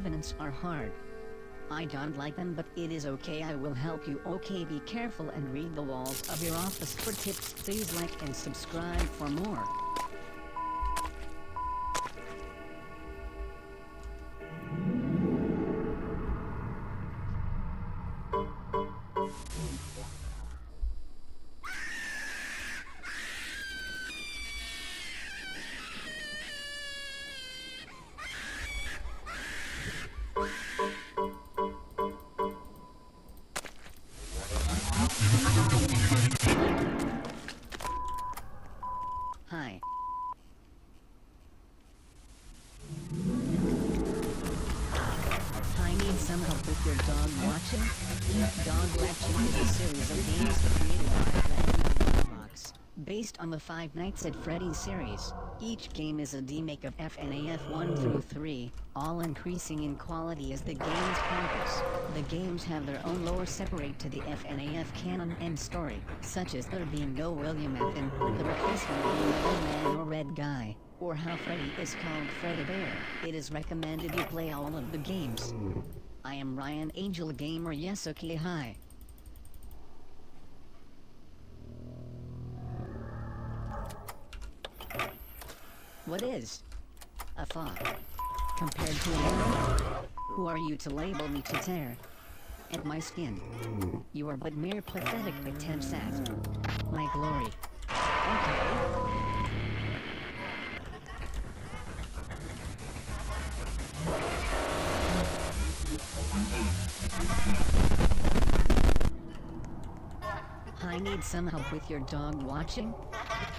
revenants are hard. I don't like them, but it is okay, I will help you. Okay, be careful and read the walls of your office for tips. Please like and subscribe for more. Hi. I need some help with your dog watching. Dogwatching is a series of games created by Roblox, based on the Five Nights at Freddy's series. Each game is a remake of FNAF 1 through 3, all increasing in quality as the games progress. The games have their own lore separate to the FNAF canon and story, such as there being no William F. and the replacement being the red man or red guy, or how Freddy is called Freddy Bear. It is recommended you play all of the games. I am Ryan Angel Gamer. Yes, okay, hi. What is a thought compared to an arrow? Who are you to label me to tear at my skin? You are but mere pathetic attempts at my glory. Okay. I need some help with your dog watching.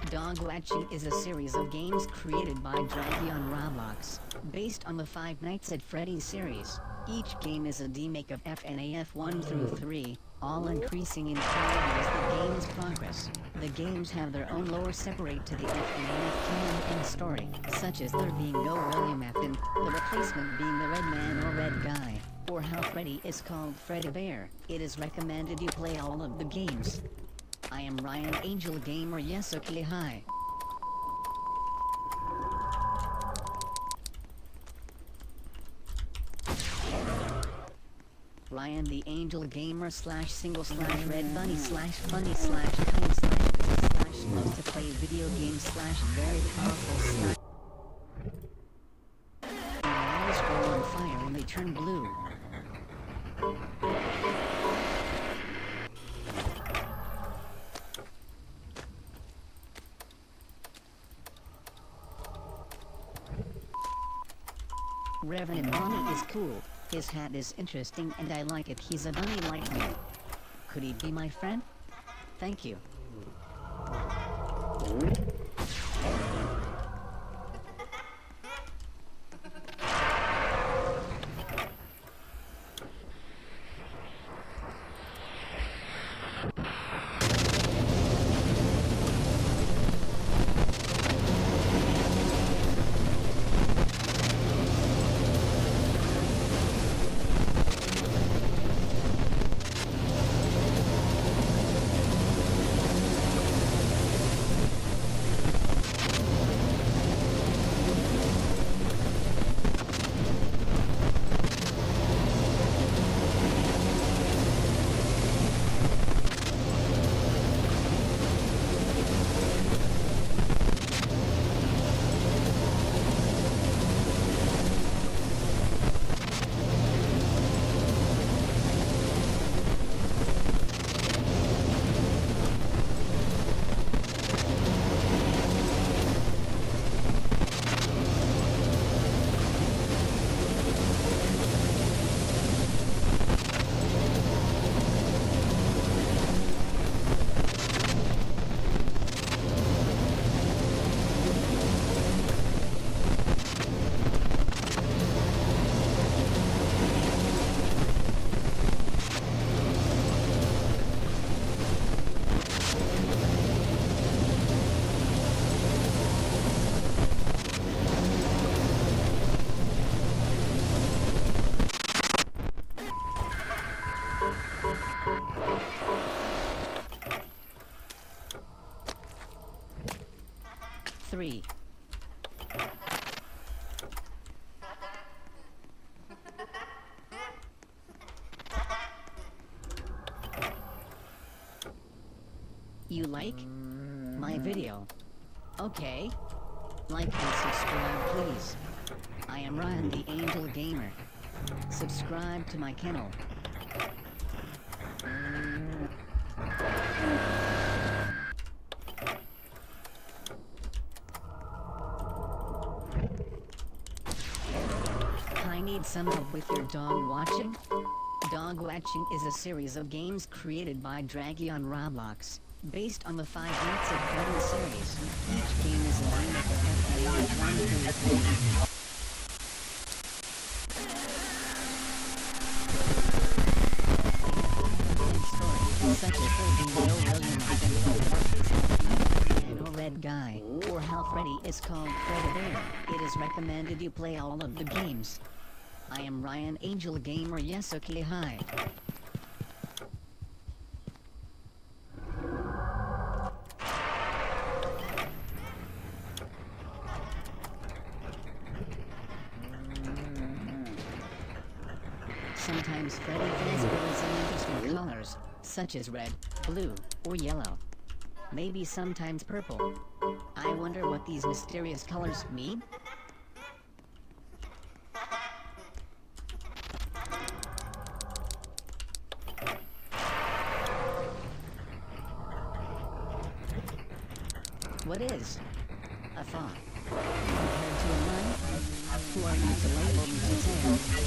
Dogwatching is a series of games created by Draggy on Roblox, based on the Five Nights at Freddy's series. Each game is a remake of FNAF 1 through 3, all increasing in quality as the games progress. The games have their own lore separate to the FNAF canon and story, such as there being no William F. and the replacement being the red man or red guy, or how Freddy is called Freddy Bear. It is recommended you play all of the games. I am Ryan Angel Gamer. Yes, okay, hi. Ryan the Angel Gamer / single / red bunny / funny / kind / loves to play video games / very powerful / eyes go on fire and they turn blue. Revenant Bonnie is cool. His hat is interesting and I like it. He's a bunny like me. Could he be my friend? Thank you. You like my video? Okay. Like and subscribe please. I am Ryan the Angel Gamer. Subscribe to my channel. I need some help with your dog watching? Dogwatching is a series of games created by Draggy on Roblox, based on the Five Nights at Freddy's series. Each game is aligned with the FNAF 1 through 3. Stories such as no red guy, or how Freddy is called Freddy Bear. It is recommended you play all of the games. I am Ryan Angel Gamer. Yes, okay, hi. Sometimes Freddy has colors in interesting colors, such as red, blue, or yellow. Maybe sometimes purple. I wonder what these mysterious colors mean? What is a thought compared to a mind? Who are you to label me today?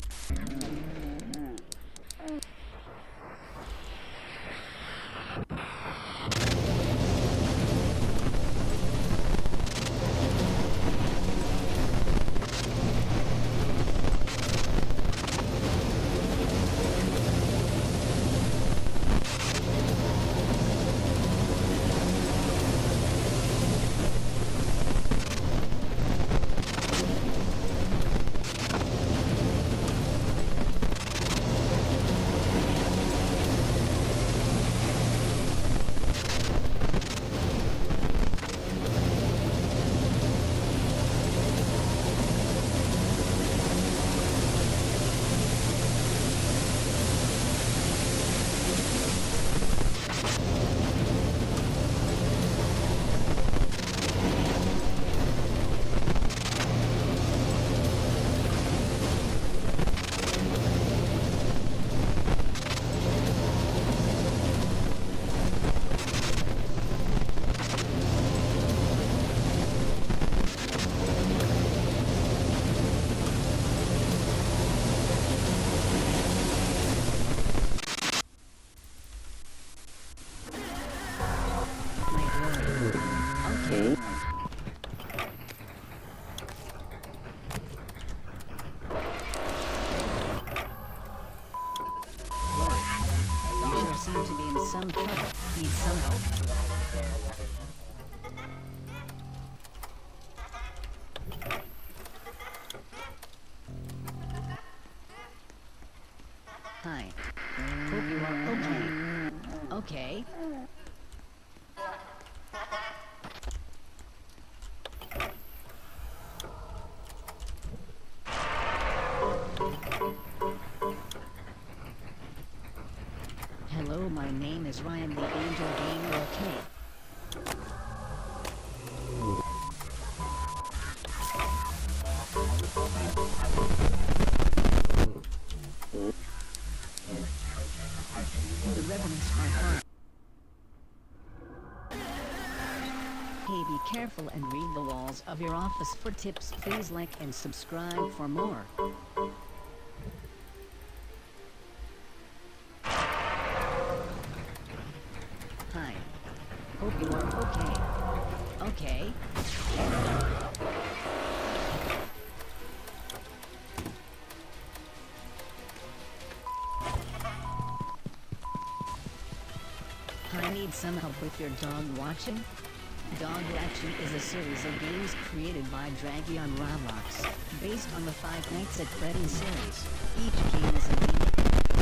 Seem to be in some trouble. Need some help. Hi. Hope you are okay. Okay. Hello, my name is Ryan the Angel Gamer, okay? The revenants are hard. Hey, be careful and read the walls of your office for tips. Please like and subscribe for more. Hi. Hope you are okay. Okay. I need some help with your dog watching? Dogwatching is a series of games created by Draggy on Roblox, based on the Five Nights at Freddy's series. Each game is a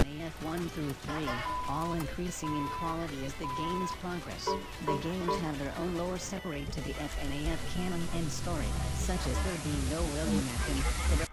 FNAF 1 through 3, all increasing in quality as the games progress. The games have their own lore separate to the FNAF canon and story, such as there being no William Afton.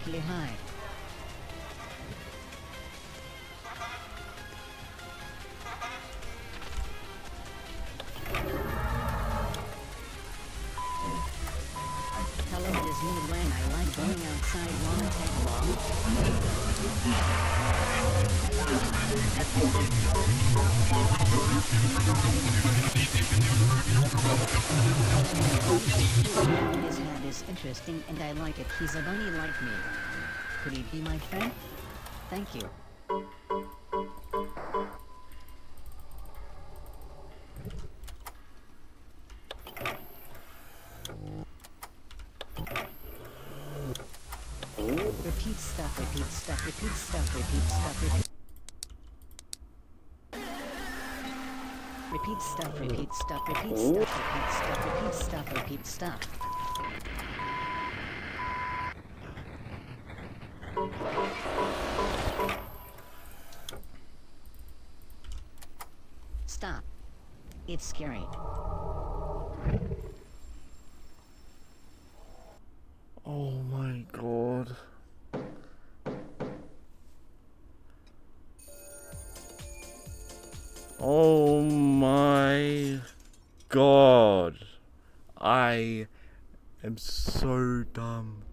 Okay, hi. Hello, it is me when I like going outside. Wanna tag along? His head is interesting and I like it. He's a bunny like me. Could he be my friend? Thank you. Repeat stuff, repeat stuff, repeat stuff, repeat stuff, repeat. Repeat stuff, repeat stuff, repeat stuff, repeat stuff, repeat stuff, repeat stuff. Stop. It's scary. Oh my god. Oh my god. I am so dumb.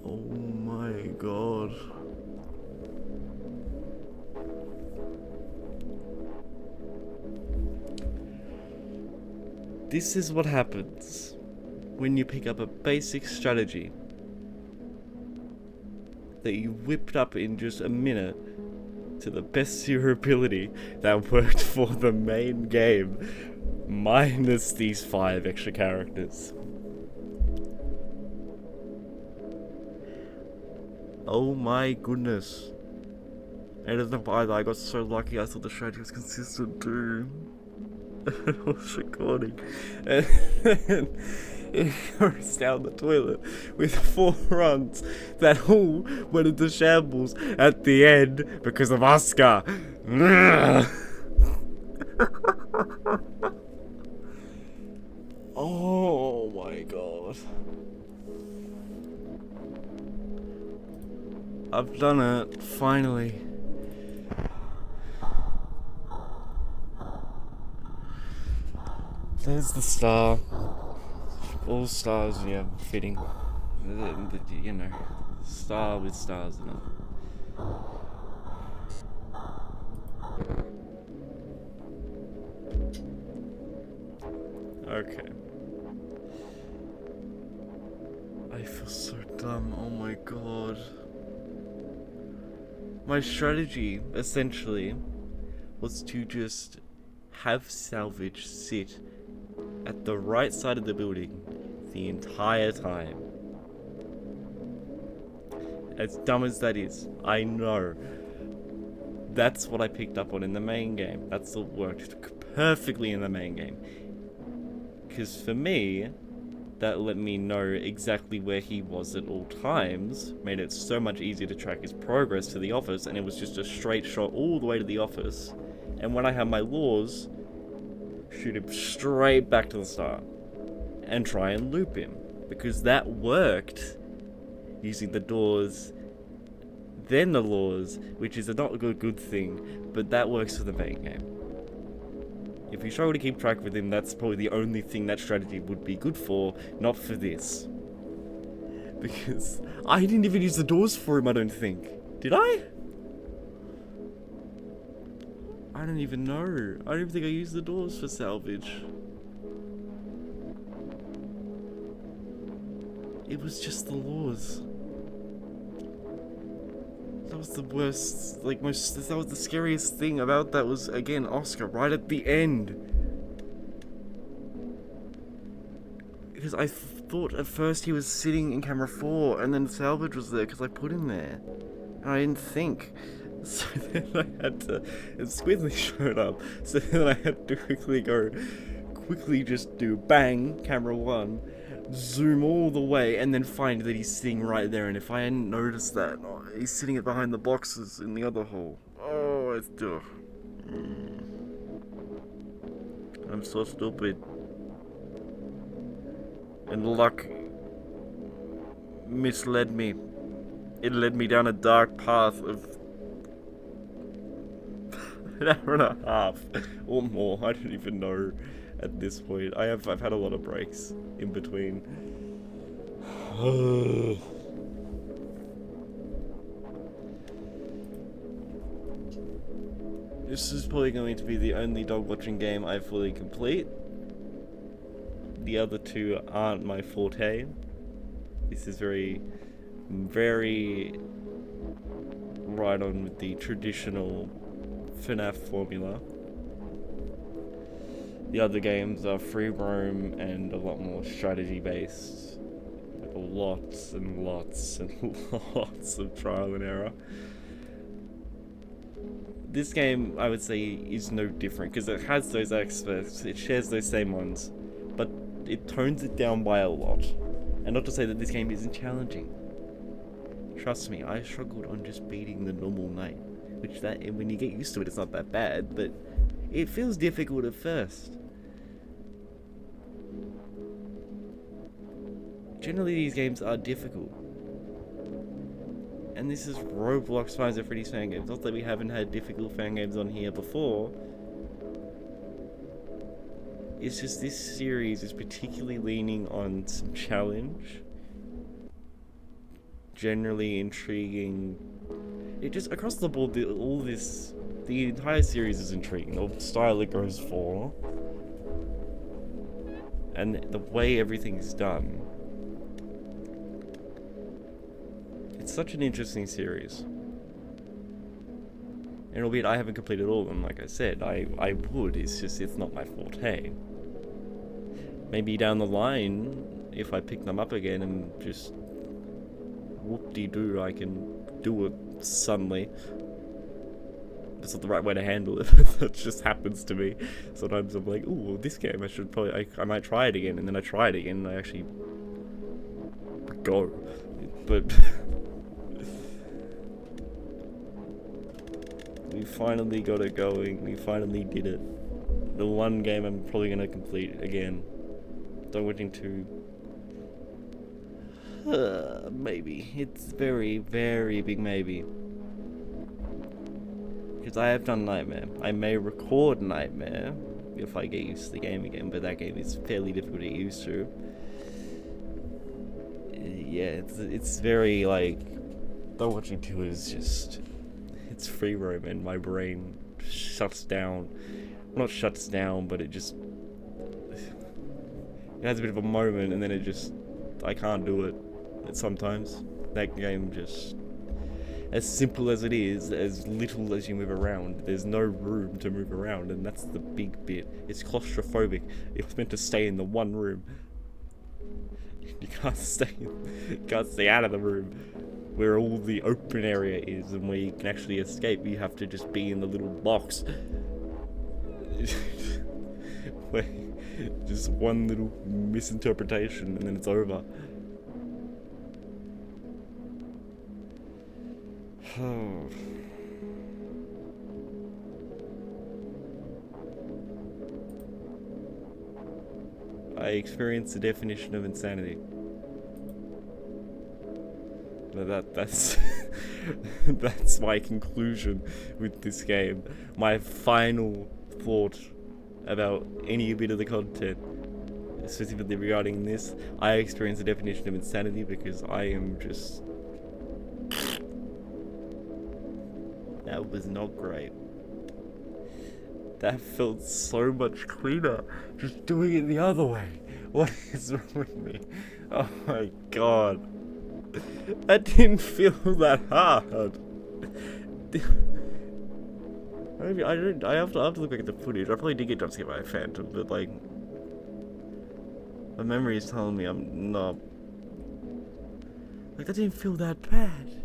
Oh my god. This is what happens when you pick up a basic strategy that you whipped up in just a minute to the best of your ability that worked for the main game, minus these 5 extra characters. Oh my goodness. I don't know why I got so lucky. I thought the strategy was consistent too. I was recording. And then it goes down the toilet with 4 runs that all went into shambles at the end because of Oscar. Oh my god. I've done it, finally. There's the star. All stars, yeah, fitting. You know, star with stars in it. Okay. I feel so dumb, oh my god. My strategy, essentially, was to just have Salvage sit at the right side of the building the entire time. As dumb as that is, I know. That's what I picked up on in the main game. That's what worked perfectly in the main game. Because for me, that let me know exactly where he was at all times, made it so much easier to track his progress to the office, and it was just a straight shot all the way to the office. And when I have my laws, shoot him straight back to the start and try and loop him, because that worked using the doors then the laws, which is a not a good thing, but that works for the main game. If you struggle to keep track with him, that's probably the only thing that strategy would be good for, not for this. Because I didn't even use the doors for him, I don't think. Did I? I don't even know. I don't even think I used the doors for Salvage. It was just the laws. That was the worst, that was the scariest thing about that was, again, Oscar, right at the end. Because I thought at first he was sitting in camera 4, and then Salvage was there, because I put him there. And I didn't think. So then I had to, and Squidly showed up, so then I had to quickly just do bang, camera 1, zoom all the way, and then find that he's sitting right there. And if I hadn't noticed that, he's sitting behind the boxes in the other hole. Oh, it's tough. I'm so stupid. And luck misled me. It led me down a dark path of an hour and a half or more. I don't even know at this point. I've had a lot of breaks in between. This is probably going to be the only dog watching game I fully complete. The other two aren't my forte. This is very, very right on with the traditional FNAF formula. The other games are free roam and a lot more strategy based. Like lots and lots and lots of trial and error. This game, I would say, is no different because it has those aspects, it shares those same ones, but it tones it down by a lot. And not to say that this game isn't challenging. Trust me, I struggled on just beating the normal night, which and when you get used to it, it's not that bad, but it feels difficult at first. Generally, these games are difficult. And this is Roblox Five Nights at Freddy's fan games. Not that we haven't had difficult fan games on here before. It's just this series is particularly leaning on some challenge. Generally intriguing. It just, across the board, the entire series is intriguing. The style it goes for. And the way everything's done. It's such an interesting series. And albeit I haven't completed all of them, like I said, I would, it's just, it's not my forte. Maybe down the line, if I pick them up again and just whoop-de-doo, I can do it suddenly. That's not the right way to handle it. That just happens to me. Sometimes I'm like, ooh, this game, I might try it again, and then I try it again, and I actually go. But we finally got it going. We finally did it. The one game I'm probably going to complete again. Dogwatching 2. Maybe. It's very, very big maybe. Because I have done Nightmare. I may record Nightmare if I get used to the game again, but that game is fairly difficult to get used to. Yeah, it's very, like, Dogwatching 2 is just, it's free roam and my brain shuts down. Not shuts down, but it just, it has a bit of a moment and then it just, I can't do it sometimes. That game just, as simple as it is, as little as you move around, there's no room to move around, and that's the big bit. It's claustrophobic. It's meant to stay in the one room. You can't stay out of the room where all the open area is and where you can actually escape. You have to just be in the little box. Where just one little misinterpretation and then it's over. I experienced the definition of insanity. But that's that's my conclusion with this game. My final thought about any bit of the content, specifically regarding this, I experienced the definition of insanity because I am just, that was not great. That felt so much cleaner, just doing it the other way. What is wrong with me? Oh my god. That didn't feel that hard. Maybe I have to look back at the footage. I probably did get jump scared by a phantom, but like, my memory is telling me I'm not. Like, that didn't feel that bad.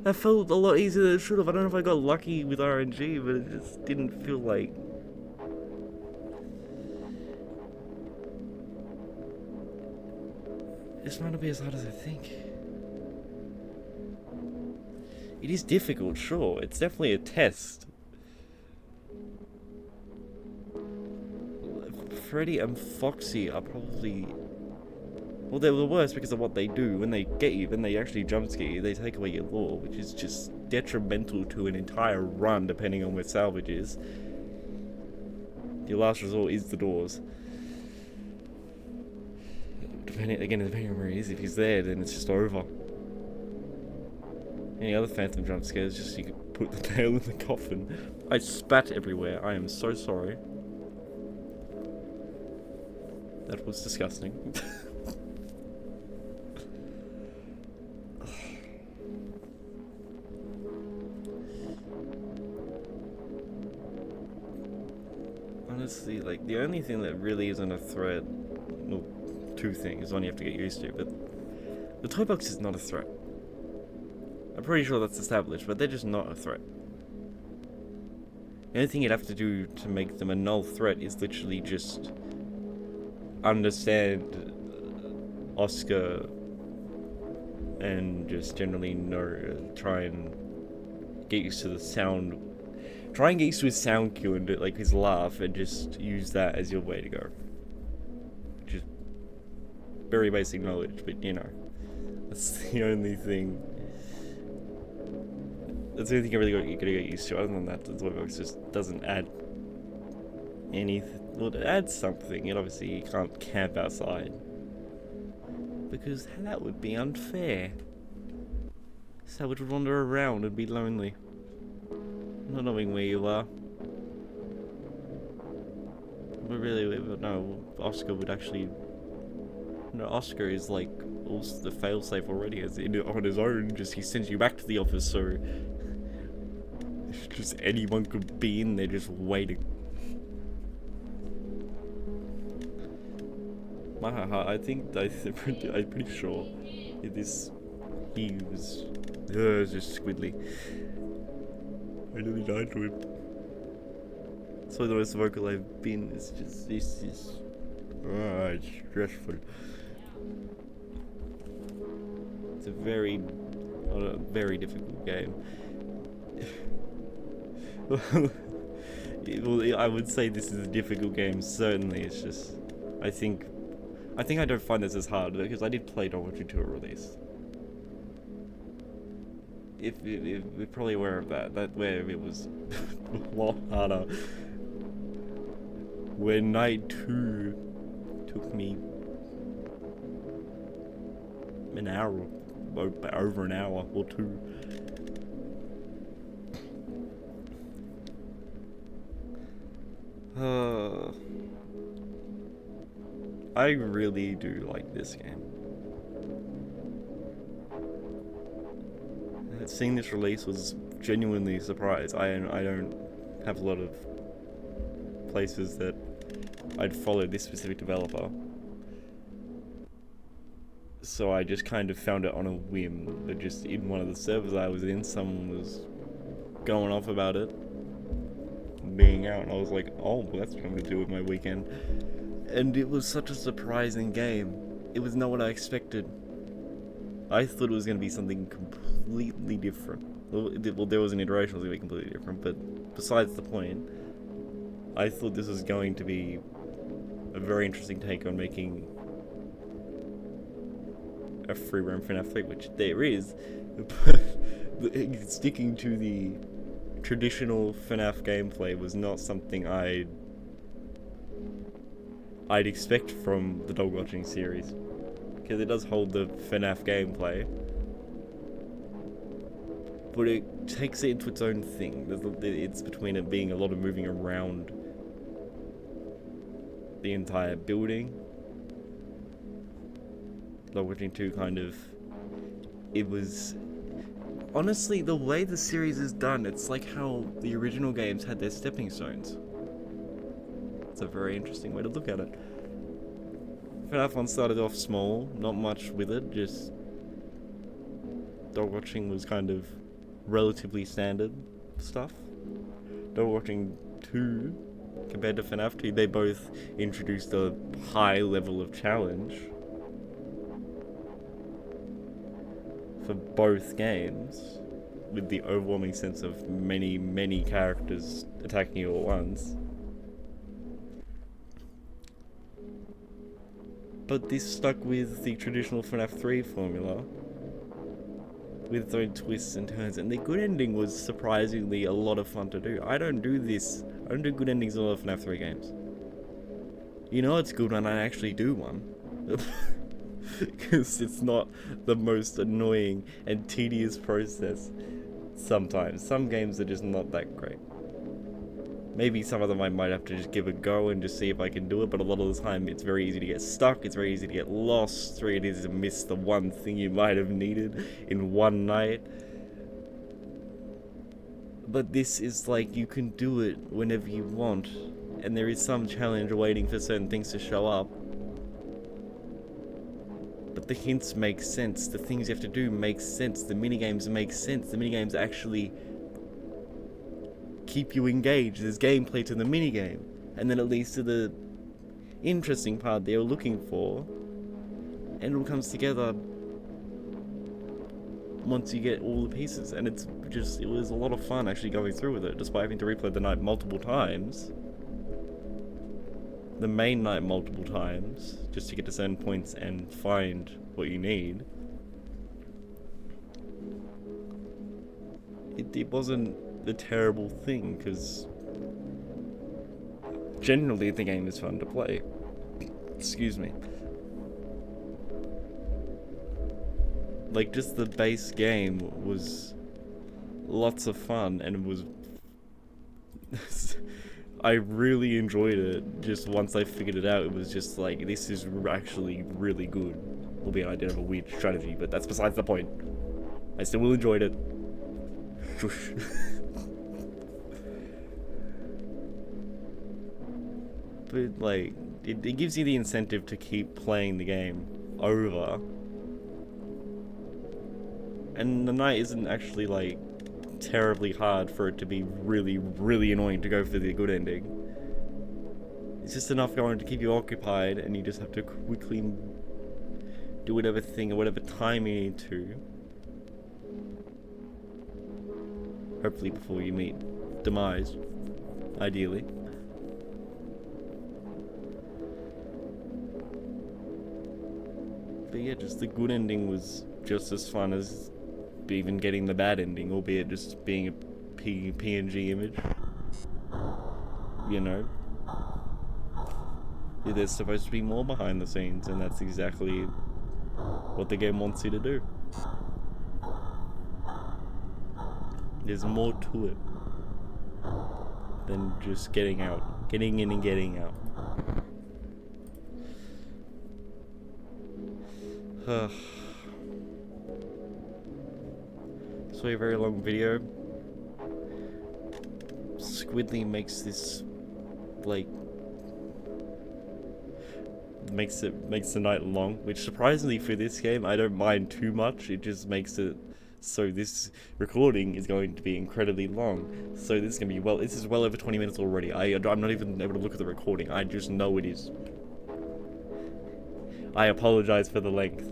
That felt a lot easier than it should have. I don't know if I got lucky with RNG, but it just didn't feel like. This might not be as hard as I think. It is difficult, sure. It's definitely a test. Freddy and Foxy are probably Well, they're the worst because of what they do. When they get you, when they actually jump scare you, they take away your lore, which is just detrimental to an entire run, depending on where Salvage is. Your last resort is the doors. Depending on where he is, if he's there, then it's just over. Any other phantom jump scares, just you could put the nail in the coffin. I spat everywhere. I am so sorry. That was disgusting. Honestly, like, the only thing that really isn't a threat, well, two things, one you have to get used to, but the toy box is not a threat. I'm pretty sure that's established, but they're just not a threat. The only thing you'd have to do to make them a null threat is literally just understand Oscar and just generally try and get used to the sound. Try and get used to his sound cue and like his laugh, and just use that as your way to go. Which is very basic knowledge, but you know, that's the only thing. That's the only thing you're gonna get used to. Other than that, the toy box just doesn't add anything. Well, it adds something. And obviously, you can't camp outside because that would be unfair. Salvage would wander around and be lonely, not knowing where you are. But really, no, Oscar would actually... No, Oscar is like also the failsafe already on his own. Just he sends you back to the office, so just anyone could be in there just waiting. I'm pretty sure he was just squiddly. I nearly died to him. It's probably the most vocal I've been. It's stressful. It's a very difficult game. Well, I would say this is a difficult game, certainly. It's just, I think I don't find this as hard, because I did play Dogwatching 2 at release. If we're probably aware of that where it was a lot harder. Where night 2 took me an hour, over an hour or two. I really do like this game. Seeing this release was genuinely a surprise. I don't have a lot of places that I'd follow this specific developer, so I just kind of found it on a whim. But just in one of the servers I was in, someone was going off about it being out, and I was like, oh, well, that's what I'm gonna do with my weekend. And it was such a surprising game. It was not what I expected. I thought it was going to be something completely different. Well, there was an iteration that was going to be completely different, but besides the point, I thought this was going to be a very interesting take on making a free roam FNAF 3, which there is, but sticking to the traditional FNAF gameplay was not something I'd expect from the Dogwatching series, because it does hold the FNAF gameplay, but it takes it into its own thing. It's between it being a lot of moving around the entire building. Dogwatching 2 kind of... It was... Honestly, the way the series is done, it's like how the original games had their stepping stones. It's a very interesting way to look at it. FNAF 1 started off small, not much with it, just... Dogwatching was kind of relatively standard stuff. Dogwatching 2, compared to FNAF 2, they both introduced a high level of challenge for both games, with the overwhelming sense of many, many characters attacking you at once. But this stuck with the traditional FNAF 3 formula, with its own twists and turns, and the good ending was surprisingly a lot of fun to do. I don't do good endings in all of FNAF 3 games. You know it's good when I actually do one. Because it's not the most annoying and tedious process sometimes. Some games are just not that great. Maybe some of them I might have to just give a go and just see if I can do it, but a lot of the time it's very easy to get stuck, it's very easy to get lost, it's very easy to miss the one thing you might have needed in one night. But this is like, you can do it whenever you want, and there is some challenge waiting for certain things to show up. But the hints make sense, the things you have to do make sense, the minigames make sense, the minigames actually keep you engaged, there's gameplay to the minigame, and then it leads to the interesting part they were looking for, and it all comes together once you get all the pieces, and it was a lot of fun actually going through with it, despite having to replay the night multiple times. The main night multiple times, just to get to certain points and find what you need. It wasn't a terrible thing, because generally the game is fun to play. Excuse me. Like, just the base game was lots of fun, and it was I really enjoyed it. Just once I figured it out, it was just like, this is actually really good. Albeit I did have a weird strategy, but that's besides the point. I still enjoyed it. Shush. But like, it gives you the incentive to keep playing the game over. And the night isn't actually like terribly hard for it to be really, really annoying to go for the good ending. It's just enough going to keep you occupied, and you just have to quickly do whatever thing or whatever time you need to. Hopefully before you meet demise, ideally. But yeah, just the good ending was just as fun as even getting the bad ending, albeit just being a PNG image. You know? Yeah, there's supposed to be more behind the scenes, and that's exactly what the game wants you to do. There's more to it than just getting in and getting out. So a very long video. Squidly makes this like makes the night long, which surprisingly for this game I don't mind too much. It just makes it so this recording is going to be incredibly long. So this is gonna be this is well over 20 minutes already. I'm not even able to look at the recording. I just know it is. I apologize for the length.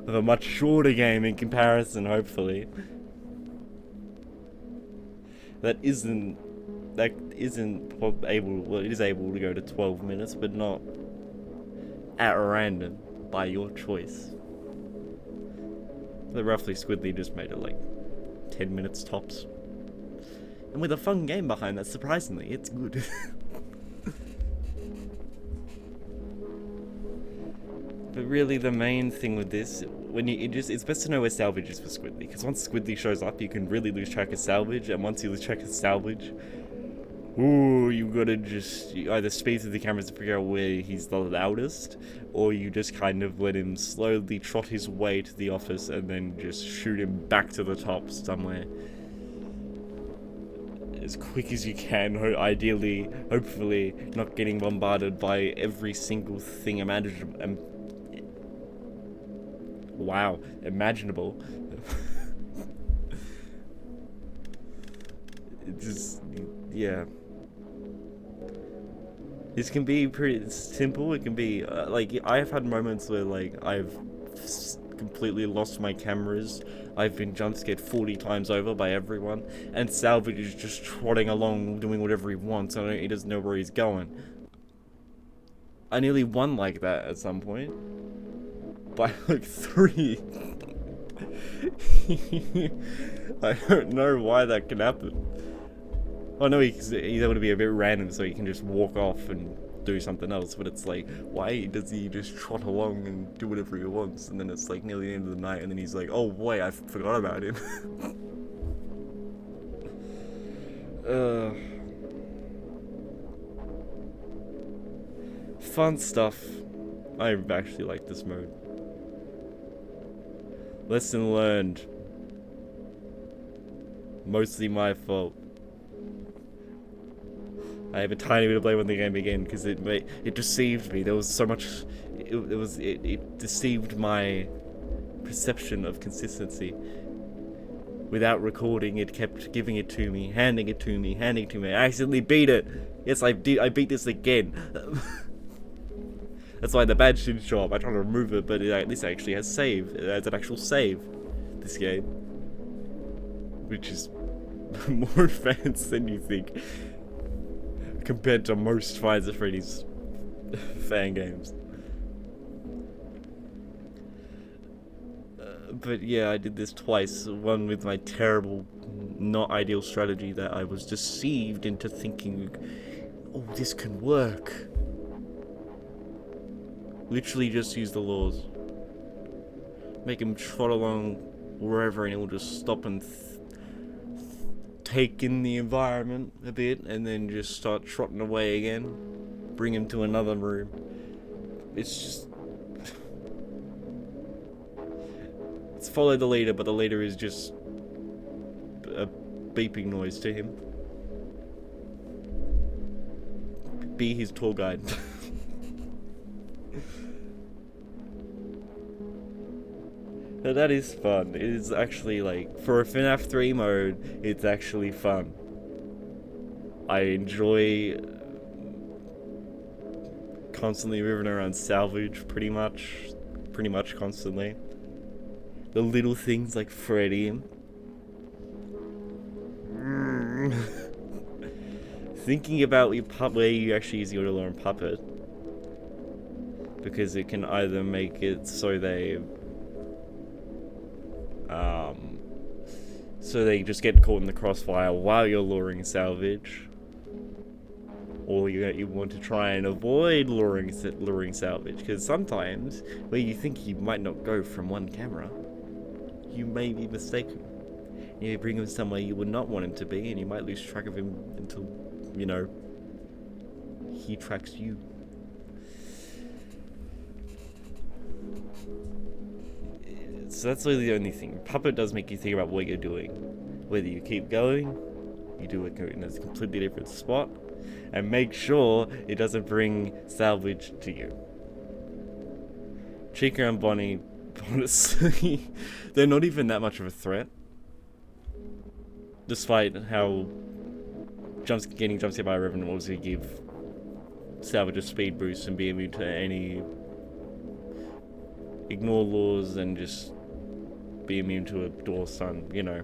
Of a much shorter game in comparison, hopefully. That isn't able, well, it is able to go to 12 minutes, but not at random, by your choice. The roughly Squidly just made it like 10 minutes tops. And with a fun game behind that, surprisingly, it's good. But really, the main thing with this, it's best to know where Salvage is for Squidly, because once Squidly shows up, you can really lose track of Salvage, and once you lose track of Salvage, ooh, you gotta you either speed through the cameras to figure out where he's the loudest, or you just kind of let him slowly trot his way to the office and then just shoot him back to the top somewhere. As quick as you can, ideally, hopefully, not getting bombarded by every single thing imaginable. Wow, imaginable. Yeah. This can be pretty simple. It can be like, I have had moments where like I've completely lost my cameras. I've been jump scared 40 times over by everyone, and Salvage is just trotting along, doing whatever he wants. He doesn't know where he's going. I nearly won like that at some point. By like 3. I don't know why that can happen. Oh no, he's able to be a bit random, so he can just walk off and do something else, but it's like, why does he just trot along and do whatever he wants, and then it's like nearly the end of the night, and then he's like, oh wait, I forgot about him. Fun stuff. I actually like this mode. Lesson learned. Mostly my fault. I have a tiny bit of blame when the game began because it deceived me. There was so much. It deceived my perception of consistency. Without recording, it kept giving it to me, handing it to me, handing it to me. I accidentally beat it. Yes, I did. I beat this again. That's why the badge didn't show up. I tried to remove it, but this actually has save. It has an actual save. This game, which is more advanced than you think, compared to most Five Nights at Freddy's fan games. But yeah, I did this twice. One with my terrible, not ideal strategy that I was deceived into thinking, oh, this can work. Literally just use the laws. Make him trot along wherever and he'll just stop and take in the environment a bit and then just start trotting away again. Bring him to another room. It's just... It's follow the leader, but the leader is just a beeping noise to him. Be his tour guide. Now that is fun. It is actually, like, for a FNAF 3 mode, it's actually fun. I enjoy constantly moving around Salvage pretty much constantly. The little things like Freddy. Thinking about your where you actually use your learn puppet, because it can either make it so they just get caught in the crossfire while you're luring Salvage, or you want to try and avoid luring Salvage, because sometimes where you think you might not go from one camera, you may be mistaken. You bring him somewhere you would not want him to be, and you might lose track of him until, you know, he tracks you. So that's really the only thing. Puppet does make you think about what you're doing. Whether you keep going, you do it in a completely different spot, and make sure it doesn't bring Salvage to you. Chica and Bonnie, honestly, they're not even that much of a threat. Despite how getting jump scared by a Revenant will obviously give Salvage a speed boost and be immune to any ignore laws and just be immune to a door stun, you know.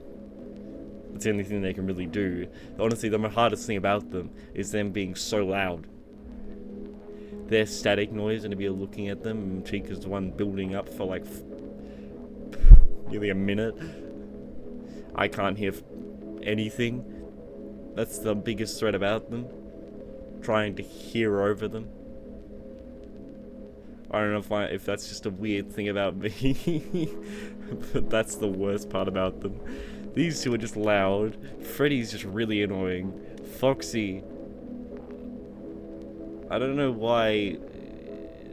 That's the only thing they can really do. Honestly, the hardest thing about them is them being so loud. Their static noise, and to be looking at them, and Chica's the one building up for like nearly a minute. I can't hear anything. That's the biggest threat about them. Trying to hear over them. I don't know if that's just a weird thing about me, but that's the worst part about them. These two are just loud. Freddy's just really annoying. Foxy, I don't know why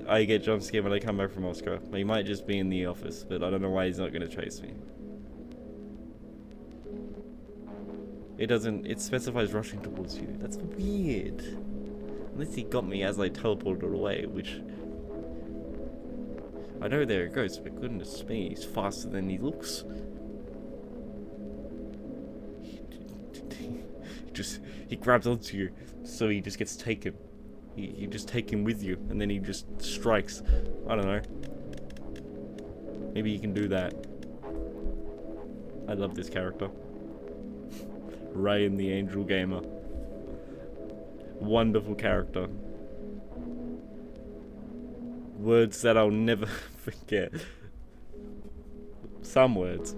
I get jump scared when I come back from Oscar. He might just be in the office, but I don't know why he's not going to chase me. It specifies rushing towards you. That's weird. Unless he got me as I teleported away, which... I know there it goes, but goodness me, he's faster than he looks. He grabs onto you, so he just gets taken. You just take him with you, and then he just strikes. I don't know. Maybe you can do that. I love this character. Rain the Angel Gamer. Wonderful character. Words that I'll never forget. Some words.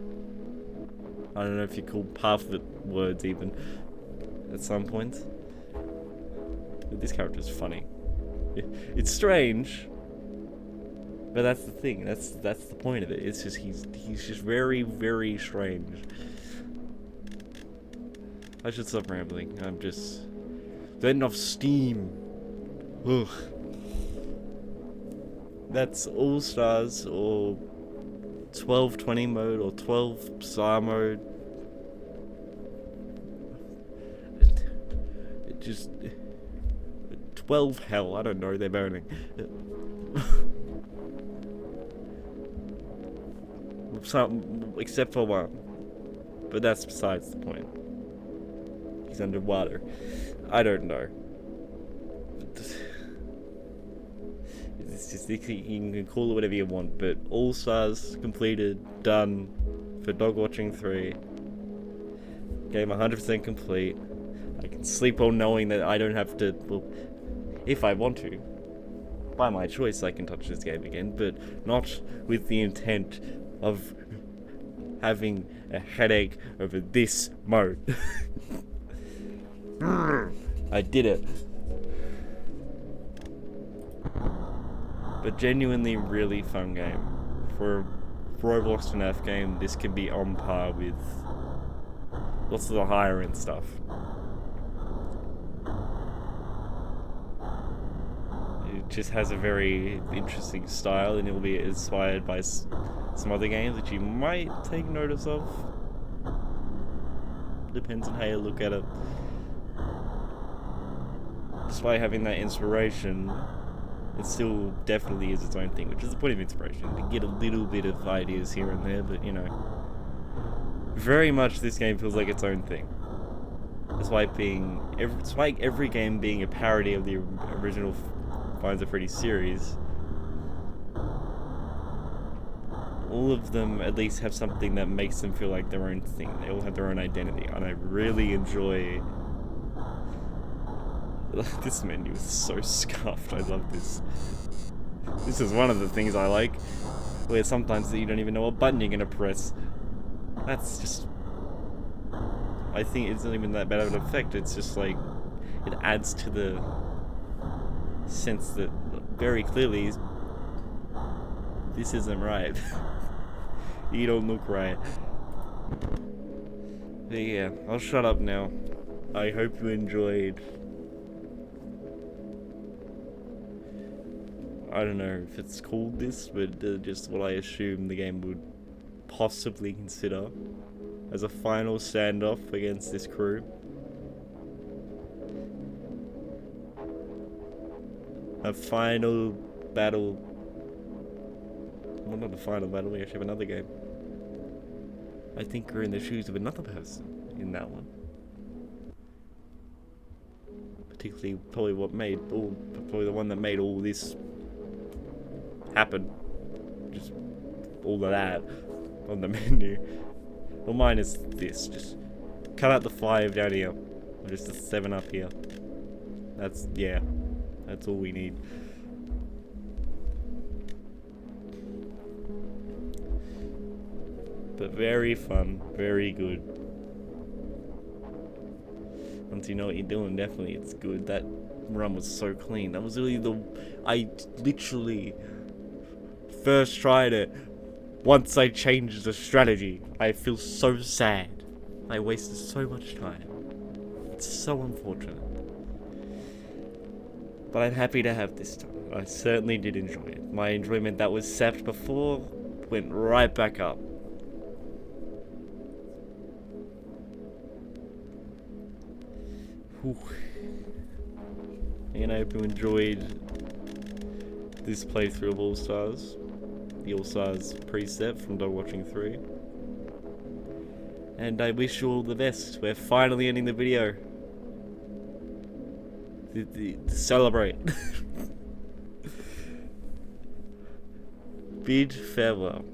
I don't know if you call half of it words even. At some point. But this character's funny. It's strange. But that's the thing. That's the point of it. It's just he's just very, very strange. I should stop rambling. I'm just letting off steam. Ugh. That's All Stars or 1220 mode or 12 star mode. It just 12 hell. I don't know. They're burning. Some, except for one, but that's besides the point. He's underwater. I don't know. It's just, you can call it whatever you want, but All Stars completed, done for Dogwatching 3. Game 100% complete. I can sleep on knowing that I don't have to, well, if I want to, by my choice I can touch this game again, but not with the intent of having a headache over this mode. I did it. But genuinely really fun game. For a Roblox FNAF game, this can be on par with lots of the higher end stuff. It just has a very interesting style, and it will be inspired by some other games that you might take notice of. Depends on how you look at it. Despite having that inspiration, it still definitely is its own thing, which is the point of inspiration, to get a little bit of ideas here and there, but you know, very much this game feels like its own thing. Despite every game being a parody of the original Five Nights at Freddy's series, all of them at least have something that makes them feel like their own thing. They all have their own identity, and I really enjoy... This menu is so scuffed. I love this. This is one of the things I like, where sometimes you don't even know what button you're gonna press. That's just... I think it's not even that bad of an effect. It's just like, it adds to the sense that very clearly this isn't right. You don't look right. But yeah, I'll shut up now. I hope you enjoyed. I don't know if it's called this, but just what I assume the game would possibly consider as a final standoff against this crew. A final battle. Well, not a final battle, we actually have another game. I think we're in the shoes of another person in that one. Particularly, probably the one that made all this happen. Just all of that on the menu. Well, mine is this. Just cut out the 5 down here. Or just a 7 up here. That's all we need. But very fun, very good. Once you know what you're doing, definitely it's good. That run was so clean. That was really I literally first tried it once I changed the strategy. I feel so sad. I wasted so much time. It's so unfortunate. But I'm happy to have this time. I certainly did enjoy it. My enjoyment that was sapped before went right back up. Whew. And I hope you enjoyed this playthrough of All Stars. The All Stars preset from Dogwatching 3. And I wish you all the best. We're finally ending the video. To celebrate. Bid farewell.